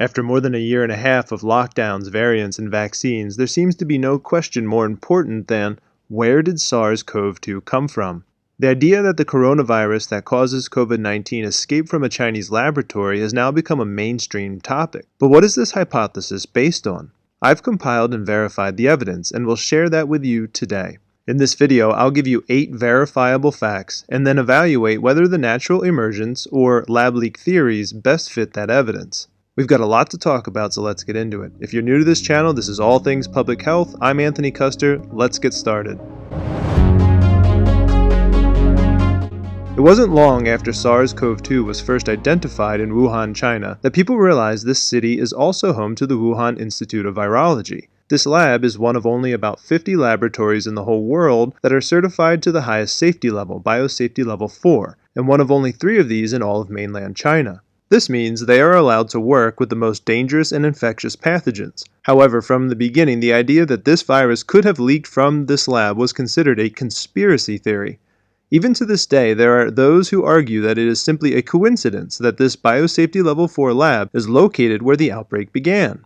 After more than a year and a half of lockdowns, variants, and vaccines, there seems to be no question more important than, where did SARS-CoV-2 come from? The idea that the coronavirus that causes COVID-19 escaped from a Chinese laboratory has now become a mainstream topic. But what is this hypothesis based on? I've compiled and verified the evidence, and will share that with you today. In this video, I'll give you 8 verifiable facts, and then evaluate whether the natural emergence or lab leak theories best fit that evidence. We've got a lot to talk about, so let's get into it. If you're new to this channel, this is all things public health. I'm Anthony Custer. Let's get started. It wasn't long after SARS-CoV-2 was first identified in Wuhan, China, that people realized this city is also home to the Wuhan Institute of Virology. This lab is one of only about 50 laboratories in the whole world that are certified to the highest safety level, Biosafety Level 4, and one of only 3 of these in all of mainland China. This means they are allowed to work with the most dangerous and infectious pathogens. However, from the beginning, the idea that this virus could have leaked from this lab was considered a conspiracy theory. Even to this day, there are those who argue that it is simply a coincidence that this Biosafety Level 4 lab is located where the outbreak began.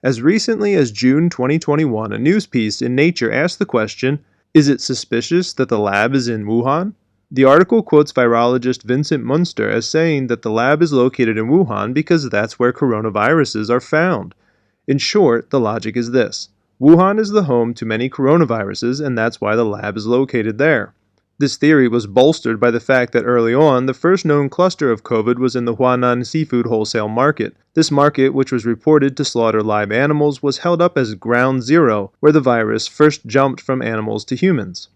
As recently as June 2021, a news piece in Nature asked the question, is it suspicious that the lab is in Wuhan? The article quotes virologist Vincent Munster as saying that the lab is located in Wuhan because that's where coronaviruses are found. In short, the logic is this. Wuhan is the home to many coronaviruses, and that's why the lab is located there. This theory was bolstered by the fact that early on, the first known cluster of COVID was in the Yunnan seafood wholesale market. This market, which was reported to slaughter live animals, was held up as ground zero, where the virus first jumped from animals to humans.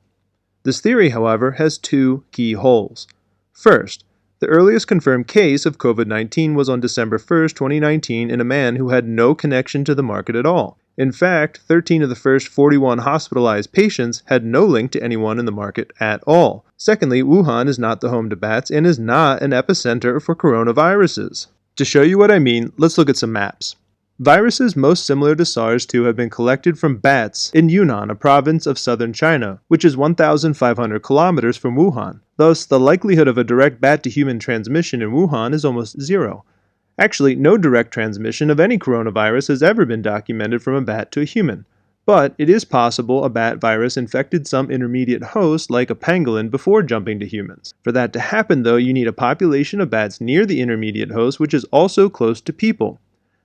This theory, however, has 2 key holes. First, the earliest confirmed case of COVID-19 was on December 1, 2019, in a man who had no connection to the market at all. In fact, 13 of the first 41 hospitalized patients had no link to anyone in the market at all. Secondly, Wuhan is not the home to bats and is not an epicenter for coronaviruses. To show you what I mean, let's look at some maps. Viruses most similar to SARS-2 have been collected from bats in Yunnan, a province of southern China, which is 1,500 kilometers from Wuhan. Thus, the likelihood of a direct bat-to-human transmission in Wuhan is almost zero. Actually, no direct transmission of any coronavirus has ever been documented from a bat to a human. But it is possible a bat virus infected some intermediate host like a pangolin before jumping to humans. For that to happen, though, you need a population of bats near the intermediate host which is also close to people.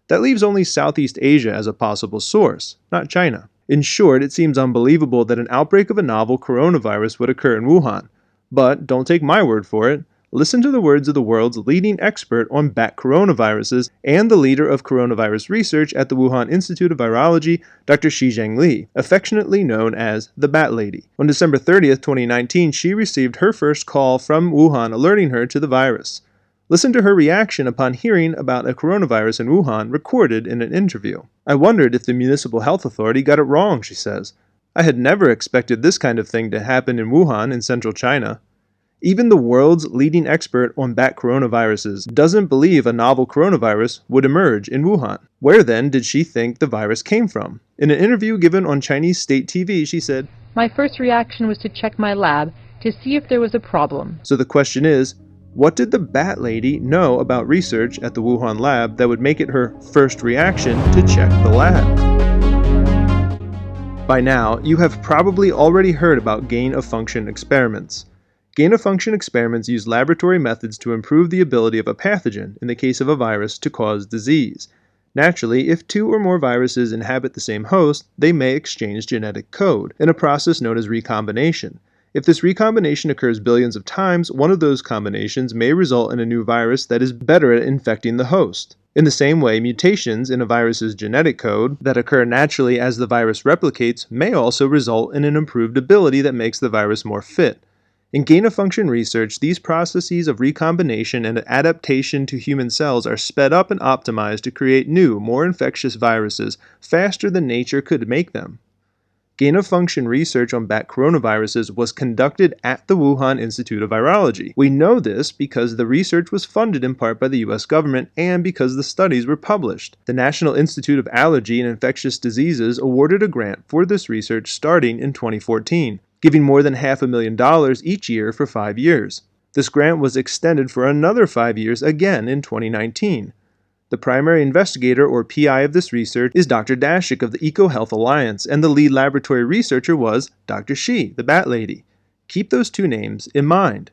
That leaves only Southeast Asia as a possible source, not China. In short, it seems unbelievable that an outbreak of a novel coronavirus would occur in Wuhan. But don't take my word for it. Listen to the words of the world's leading expert on bat coronaviruses and the leader of coronavirus research at the Wuhan Institute of Virology, Dr. Shizheng Li, affectionately known as the Bat Lady. On December 30th, 2019, she received her first call from Wuhan alerting her to the virus. Listen to her reaction upon hearing about a coronavirus in Wuhan recorded in an interview. I wondered if the municipal health authority got it wrong, she says. I had never expected this kind of thing to happen in Wuhan in central China. Even the world's leading expert on bat coronaviruses doesn't believe a novel coronavirus would emerge in Wuhan. Where then did she think the virus came from? In an interview given on Chinese state TV, she said, "My first reaction was to check my lab to see if there was a problem." So the question is, what did the Bat Lady know about research at the Wuhan lab that would make it her first reaction to check the lab? By now, you have probably already heard about gain-of-function experiments. Gain-of-function experiments use laboratory methods to improve the ability of a pathogen, in the case of a virus, to cause disease. Naturally, if 2 or more viruses inhabit the same host, they may exchange genetic code, in a process known as recombination. If this recombination occurs billions of times, one of those combinations may result in a new virus that is better at infecting the host. In the same way, mutations in a virus's genetic code that occur naturally as the virus replicates may also result in an improved ability that makes the virus more fit. In gain-of-function research, these processes of recombination and adaptation to human cells are sped up and optimized to create new, more infectious viruses faster than nature could make them. Gain-of-function research on bat coronaviruses was conducted at the Wuhan Institute of Virology. We know this because the research was funded in part by the US government and because the studies were published. The National Institute of Allergy and Infectious Diseases awarded a grant for this research starting in 2014. Giving more than $500,000 each year for 5 years. This grant was extended for another 5 years again in 2019. The primary investigator or PI of this research is Dr. Dashik of the EcoHealth Alliance, and the lead laboratory researcher was Dr. Shi, the Bat Lady. Keep those two names in mind.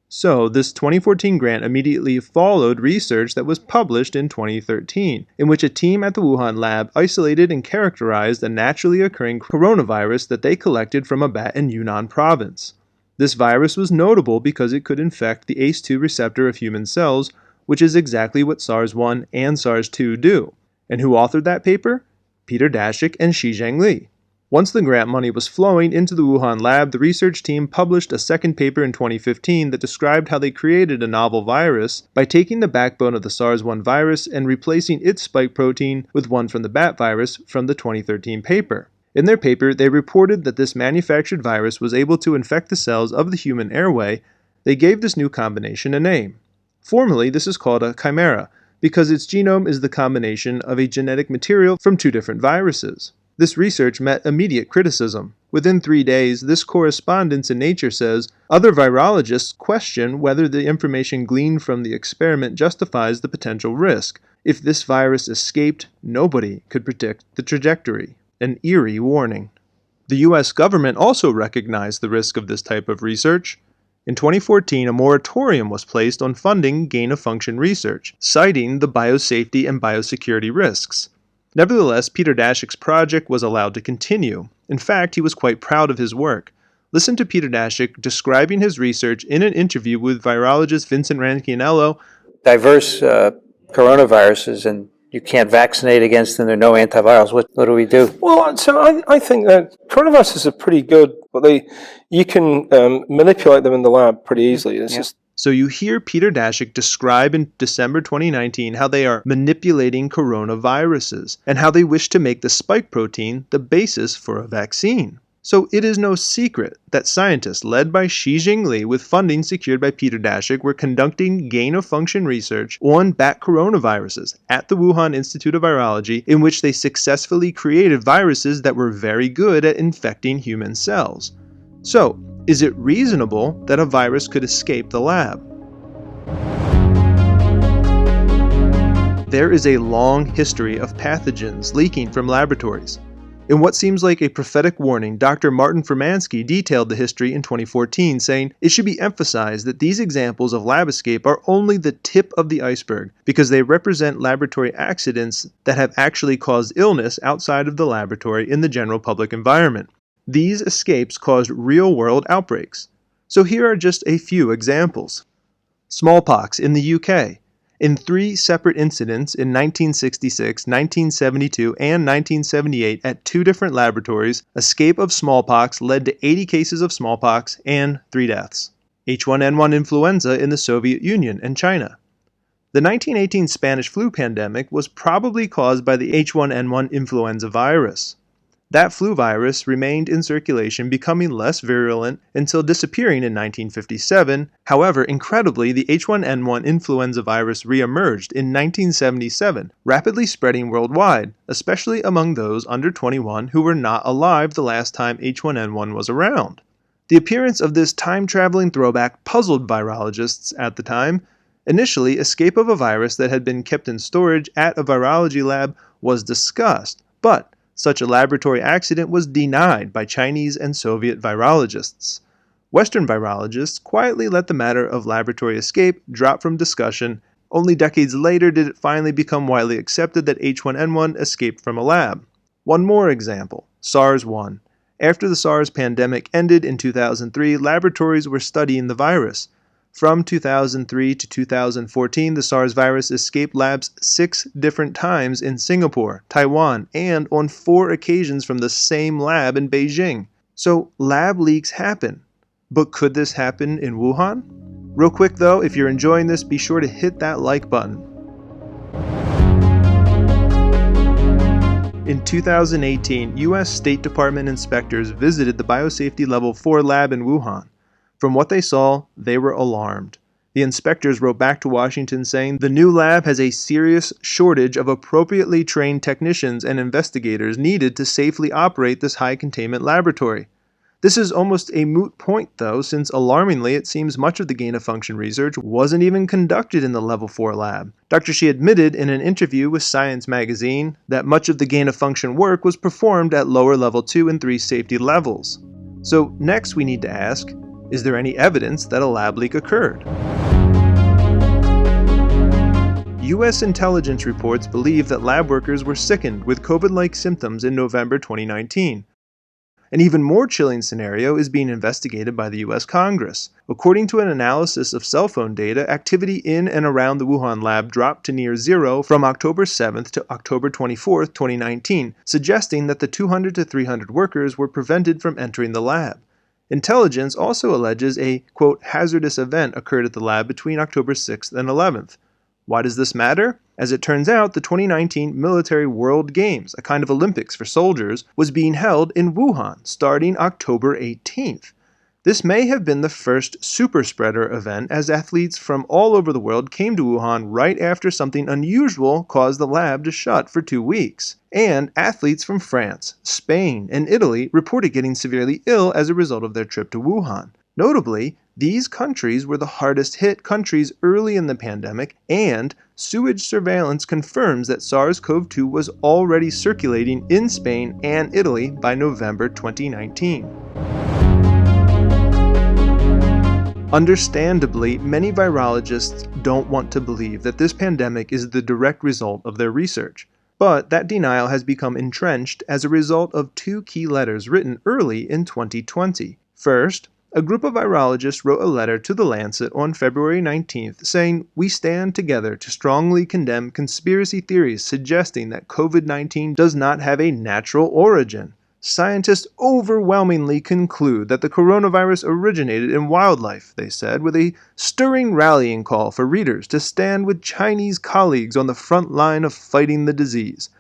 So, this 2014 grant immediately followed research that was published in 2013, in which a team at the Wuhan lab isolated and characterized a naturally occurring coronavirus that they collected from a bat in Yunnan province. This virus was notable because it could infect the ACE2 receptor of human cells, which is exactly what SARS-1 and SARS-2 do. And who authored that paper? Peter Daszak and Shizheng Li. Once the grant money was flowing into the Wuhan lab, the research team published a second paper in 2015 that described how they created a novel virus by taking the backbone of the SARS-1 virus and replacing its spike protein with one from the bat virus from the 2013 paper. In their paper, they reported that this manufactured virus was able to infect the cells of the human airway. They gave this new combination a name. Formally, this is called a chimera, because its genome is the combination of a genetic material from two different viruses. This research met immediate criticism. Within 3 days, this correspondence in Nature says, other virologists question whether the information gleaned from the experiment justifies the potential risk. If this virus escaped, nobody could predict the trajectory. An eerie warning. The U.S. government also recognized the risk of this type of research. In 2014, a moratorium was placed on funding gain-of-function research, citing the biosafety and biosecurity risks. Nevertheless, Peter Daszak's project was allowed to continue. In fact, he was quite proud of his work. Listen to Peter Daszak describing his research in an interview with virologist Vincent Ranchianello. Diverse coronaviruses, and you can't vaccinate against them. There are no antivirals. What do we do? Well, so I think that coronaviruses are pretty good, but you can manipulate them in the lab pretty easily. It's just So you hear Peter Daszak describe in December 2019 how they are manipulating coronaviruses and how they wish to make the spike protein the basis for a vaccine. So it is no secret that scientists led by Shizheng Li with funding secured by Peter Daszak were conducting gain-of-function research on bat coronaviruses at the Wuhan Institute of Virology, in which they successfully created viruses that were very good at infecting human cells. So, is it reasonable that a virus could escape the lab? There is a long history of pathogens leaking from laboratories. In what seems like a prophetic warning, Dr. Martin Furmansky detailed the history in 2014, saying, "It should be emphasized that these examples of lab escape are only the tip of the iceberg, because they represent laboratory accidents that have actually caused illness outside of the laboratory in the general public environment. These escapes caused real-world outbreaks. So here are just a few examples. Smallpox in the UK. In 3 separate incidents in 1966, 1972, and 1978 at 2 different laboratories, escape of smallpox led to 80 cases of smallpox and 3 deaths. H1N1 influenza in the Soviet Union and China. The 1918 Spanish flu pandemic was probably caused by the H1N1 influenza virus. That flu virus remained in circulation, becoming less virulent until disappearing in 1957. However, incredibly, the H1N1 influenza virus re-emerged in 1977, rapidly spreading worldwide, especially among those under 21 who were not alive the last time H1N1 was around. The appearance of this time-traveling throwback puzzled virologists at the time. Initially, escape of a virus that had been kept in storage at a virology lab was discussed, but such a laboratory accident was denied by Chinese and Soviet virologists. Western virologists quietly let the matter of laboratory escape drop from discussion. Only decades later did it finally become widely accepted that H1N1 escaped from a lab. One more example, SARS-1. After the SARS pandemic ended in 2003, laboratories were studying the virus. From 2003 to 2014, the SARS virus escaped labs 6 different times in Singapore, Taiwan, and on 4 occasions from the same lab in Beijing. So lab leaks happen. But could this happen in Wuhan? Real quick though, if you're enjoying this, be sure to hit that like button. In 2018, U.S. State Department inspectors visited the Biosafety Level 4 lab in Wuhan. From what they saw, they were alarmed. The inspectors wrote back to Washington saying the new lab has a serious shortage of appropriately trained technicians and investigators needed to safely operate this high containment laboratory. This is almost a moot point though, since alarmingly it seems much of the gain-of-function research wasn't even conducted in the Level 4 lab. Dr. Shi admitted in an interview with Science magazine that much of the gain-of-function work was performed at lower Level 2 and 3 safety levels. So next we need to ask, is there any evidence that a lab leak occurred? U.S. intelligence reports believe that lab workers were sickened with COVID-like symptoms in November 2019. An even more chilling scenario is being investigated by the U.S. Congress. According to an analysis of cell phone data, activity in and around the Wuhan lab dropped to near zero from October 7th to October 24th, 2019, suggesting that the 200 to 300 workers were prevented from entering the lab. Intelligence also alleges a, quote, hazardous event occurred at the lab between October 6th and 11th. Why does this matter? As it turns out, the 2019 Military World Games, a kind of Olympics for soldiers, was being held in Wuhan starting October 18th. This may have been the first super spreader event, as athletes from all over the world came to Wuhan right after something unusual caused the lab to shut for 2 weeks. And athletes from France, Spain, and Italy reported getting severely ill as a result of their trip to Wuhan. Notably, these countries were the hardest hit countries early in the pandemic, and sewage surveillance confirms that SARS-CoV-2 was already circulating in Spain and Italy by November 2019. Understandably, many virologists don't want to believe that this pandemic is the direct result of their research. But that denial has become entrenched as a result of 2 key letters written early in 2020. First, a group of virologists wrote a letter to The Lancet on February 19th saying, "We stand together to strongly condemn conspiracy theories suggesting that COVID-19 does not have a natural origin. Scientists overwhelmingly conclude that the coronavirus originated in wildlife," they said, with a stirring rallying call for readers to stand with Chinese colleagues on the front line of fighting the disease.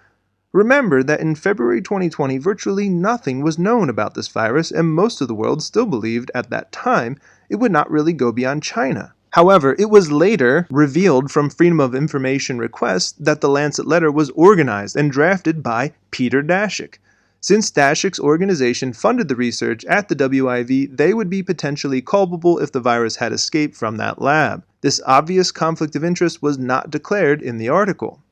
Remember that in February 2020, virtually nothing was known about this virus, and most of the world still believed at that time it would not really go beyond China. However, it was later revealed from Freedom of Information requests that the Lancet letter was organized and drafted by Peter Daszak. Since Daszak's organization funded the research at the WIV, they would be potentially culpable if the virus had escaped from that lab. This obvious conflict of interest was not declared in the article.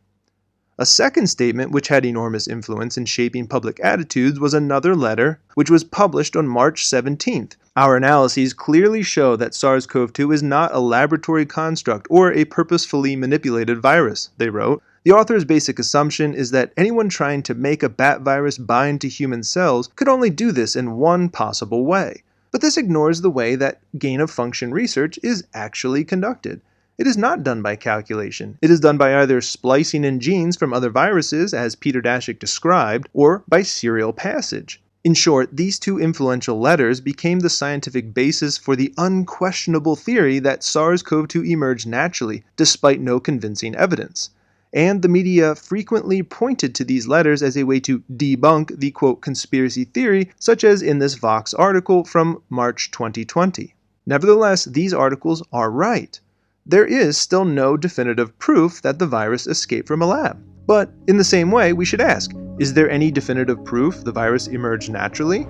A second statement which had enormous influence in shaping public attitudes was another letter which was published on March 17th. "Our analyses clearly show that SARS-CoV-2 is not a laboratory construct or a purposefully manipulated virus," they wrote. "The author's basic assumption is that anyone trying to make a bat virus bind to human cells could only do this in one possible way. But this ignores the way that gain-of-function research is actually conducted. It is not done by calculation. It is done by either splicing in genes from other viruses, as Peter Daszak described, or by serial passage." In short, these 2 influential letters became the scientific basis for the unquestionable theory that SARS-CoV-2 emerged naturally, despite no convincing evidence. And the media frequently pointed to these letters as a way to debunk the, quote, conspiracy theory, such as in this Vox article from March 2020. Nevertheless, these articles are right. There is still no definitive proof that the virus escaped from a lab. But in the same way, we should ask, is there any definitive proof the virus emerged naturally?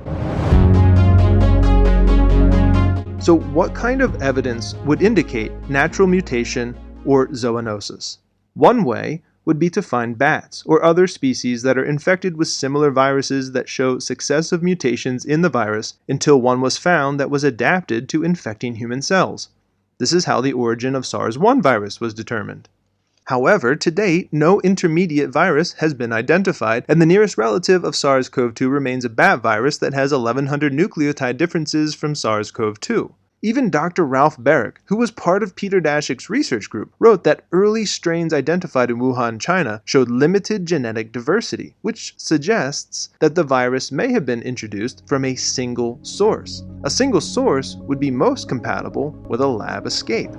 So what kind of evidence would indicate natural mutation or zoonosis? One way would be to find bats or other species that are infected with similar viruses that show successive mutations in the virus until one was found that was adapted to infecting human cells. This is how the origin of SARS-1 virus was determined. However, to date, no intermediate virus has been identified, and the nearest relative of SARS-CoV-2 remains a bat virus that has 1,100 nucleotide differences from SARS-CoV-2. Even Dr. Ralph Baric, who was part of Peter Daszak's research group, wrote that early strains identified in Wuhan, China, showed limited genetic diversity, which suggests that the virus may have been introduced from a single source. A single source would be most compatible with a lab escape.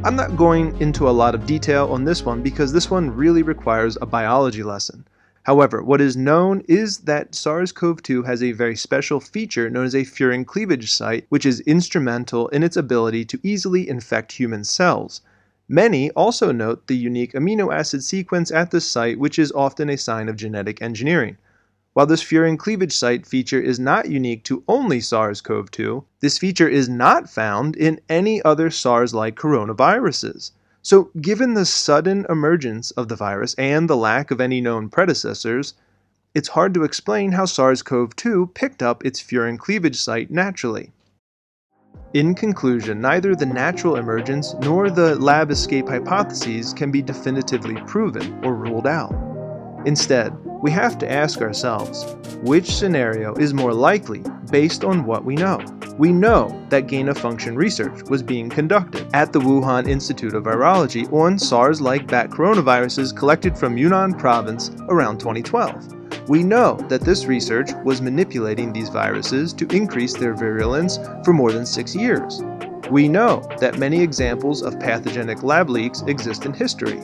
I'm not going into a lot of detail on this one because this one really requires a biology lesson. However, what is known is that SARS-CoV-2 has a very special feature known as a furin cleavage site, which is instrumental in its ability to easily infect human cells. Many also note the unique amino acid sequence at this site, which is often a sign of genetic engineering. While this furin cleavage site feature is not unique to only SARS-CoV-2, this feature is not found in any other SARS-like coronaviruses. So, given the sudden emergence of the virus and the lack of any known predecessors, it's hard to explain how SARS-CoV-2 picked up its furin cleavage site naturally. In conclusion, neither the natural emergence nor the lab escape hypotheses can be definitively proven or ruled out. Instead, we have to ask ourselves, which scenario is more likely based on what we know? We know that gain-of-function research was being conducted at the Wuhan Institute of Virology on SARS-like bat coronaviruses collected from Yunnan province around 2012. We know that this research was manipulating these viruses to increase their virulence for more than 6 years. We know that many examples of pathogenic lab leaks exist in history.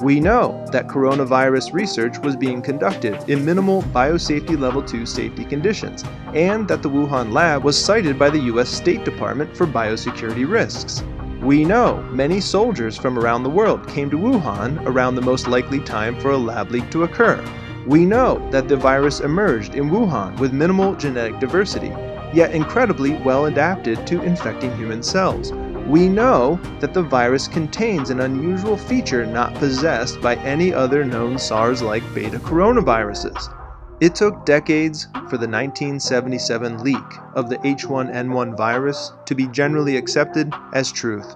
We know that coronavirus research was being conducted in minimal Biosafety Level 2 safety conditions, and that the Wuhan lab was cited by the US State Department for biosecurity risks. We know many soldiers from around the world came to Wuhan around the most likely time for a lab leak to occur. We know that the virus emerged in Wuhan with minimal genetic diversity, yet incredibly well adapted to infecting human cells. We know that the virus contains an unusual feature not possessed by any other known SARS-like beta coronaviruses. It took decades for the 1977 leak of the H1N1 virus to be generally accepted as truth.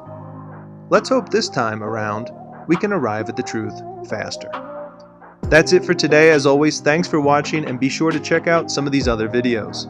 Let's hope this time around we can arrive at the truth faster. That's it for today. As always, thanks for watching, and be sure to check out some of these other videos.